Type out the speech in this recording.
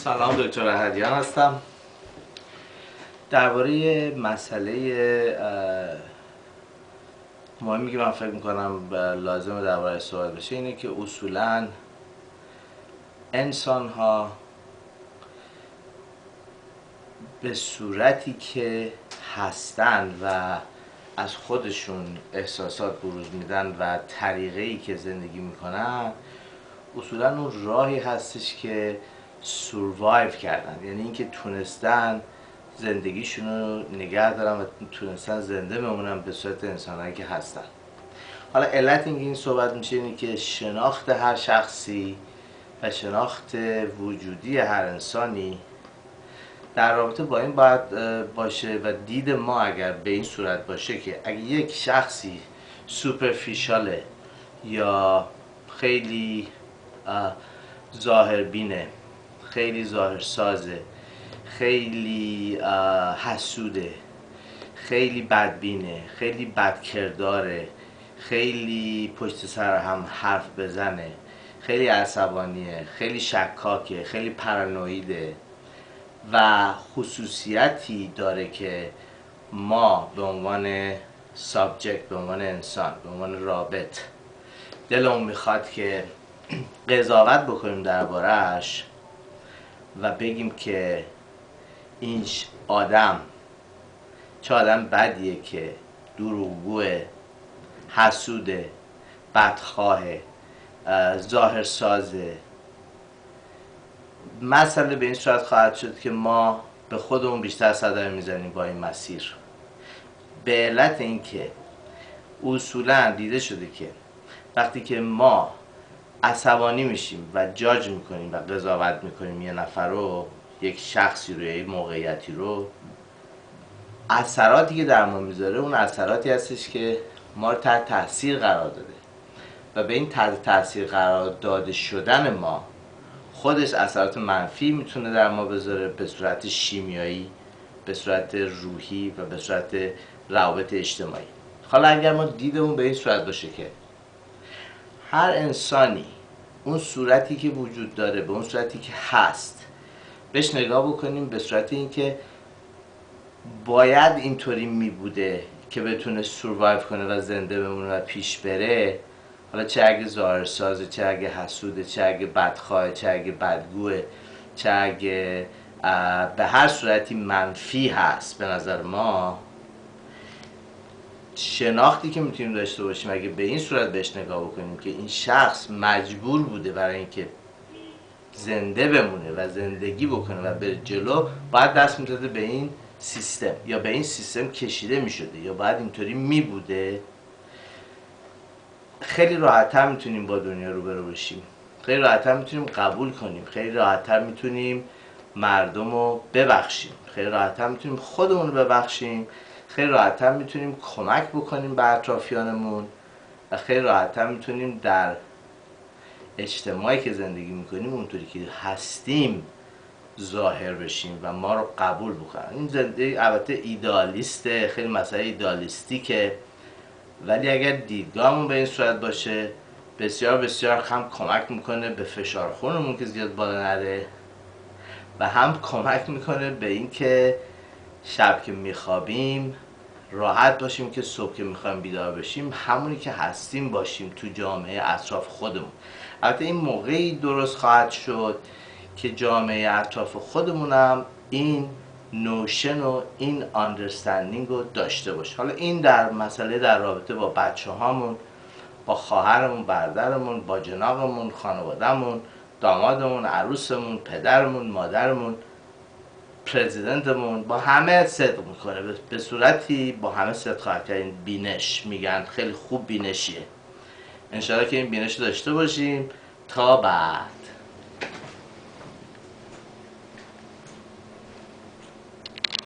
سلام، دکتر احدیان هستم. درباره مسئله مهمی که من فکر میکنم لازمه درباره صحبت بشه اینه که اصولاً انسان ها به صورتی که هستن و از خودشون احساسات بروز میدن و طریقه‌ای که زندگی میکنن اصولاً اون راهی هستش که سروایو کردن، یعنی اینکه تونستن زندگیشون رو نگه دارن و تونستن زنده بمونن به صورت انسانهایی که هستن. حالا علت اینکه این صحبت میشه اینه که شناخت هر شخصی و شناخت وجودی هر انسانی در رابطه با این باید باشه و دید ما اگر به این صورت باشه که اگه یک شخصی سوپرفیشاله یا خیلی ظاهربینه، خیلی ظاهرسازه، خیلی حسوده، خیلی بدبینه، خیلی بدکرداره، خیلی پشت سر هم حرف بزنه، خیلی عصبانیه، خیلی شکاکه، خیلی پارانویده و خصوصیتی داره که ما به عنوان سابجکت، به عنوان انسان، به عنوان رابط دلمون میخواد که قضاوت بکنیم درباره‌اش و بگیم که این آدم چه آدم بدیه که دروغگوه، حسوده، بدخواهه، ظاهرسازه. مسئله به این صورت خواهد شد که ما به خودمون بیشتر صدمه میزنیم با این مسیر، به علت اینکه اصولا دیده شده که وقتی که ما عصبانی میشیم و جاج میکنیم و قضاوت میکنیم یه نفر رو، یک شخصی رو یا یک موقعیتی رو، اثراتی که در ما میذاره اون اثراتی هستش که ما رو تحت تاثیر قرار داده و به این تحت تاثیر قرار داده شدن ما خودش اثرات منفی میتونه در ما بذاره به صورت شیمیایی، به صورت روحی و به صورت روابط اجتماعی. حالا اگر ما دیدمون به این صورت باشه که هر انسانی اون صورتی که وجود داره به اون صورتی که هست بهش نگاه بکنیم به صورت اینکه باید اینطوری می بوده که بتونه سروایو کنه و زنده بمونه و پیش بره، حالا چه اگه ظاهرسازه، چه اگه حسوده، چه اگه بدخواهه، چه اگه بدگوه، چه اگه به هر صورتی منفی هست، به نظر ما شناختی که میتونیم داشته باشیم اگه به این صورت بهش نگاه بکنیم که این شخص مجبور بوده برای اینکه زنده بمونه و زندگی بکنه و بره جلو باید دست میداده به این سیستم یا به این سیستم کشیده میشده یا باید اینطوری میبوده، خیلی راحت‌تر میتونیم با دنیا روبرو بشیم، خیلی راحت‌تر میتونیم قبول کنیم، خیلی راحت‌تر میتونیم مردم رو ببخشیم، خیلی راحت‌تر میتونیم خودمون رو ببخشیم، خیلی راحت‌تر میتونیم کمک بکنیم به اطرافیانمون و خیلی راحت‌تر میتونیم در اجتماعی که زندگی میکنیم اونطوری که هستیم ظاهر بشیم و ما رو قبول بکنن. این زندگی البته ایدئالیسته، خیلی مسئله ایدئالیستیکه، ولی اگر دیدگاهمون به این صورت باشه بسیار بسیار هم کمک میکنه به فشار خونمون که زیاد بالا نره و هم کمک میکنه به این که شب که میخوابیم راحت باشیم که صبح که میخوایم بیدار بشیم همونی که هستیم باشیم تو جامعه اطراف خودمون. البته این موقعی درست خواهد شد که جامعه اطراف خودمونم این نوشن و این آندرستندینگ رو داشته باشه. حالا این در مسئله در رابطه با بچه هامون، با خواهرمون، برادرمون، با جناقمون، خانوادهمون، دامادمون، عروسمون، پدرمون، مادرمون، پرزیدنتمون، با همه صدق میکنه، به صورتی با همه صدق خواهد کرد. این بینش میگن خیلی خوب بینشیه، انشاءالله که این بینش داشته باشیم. تا بعد.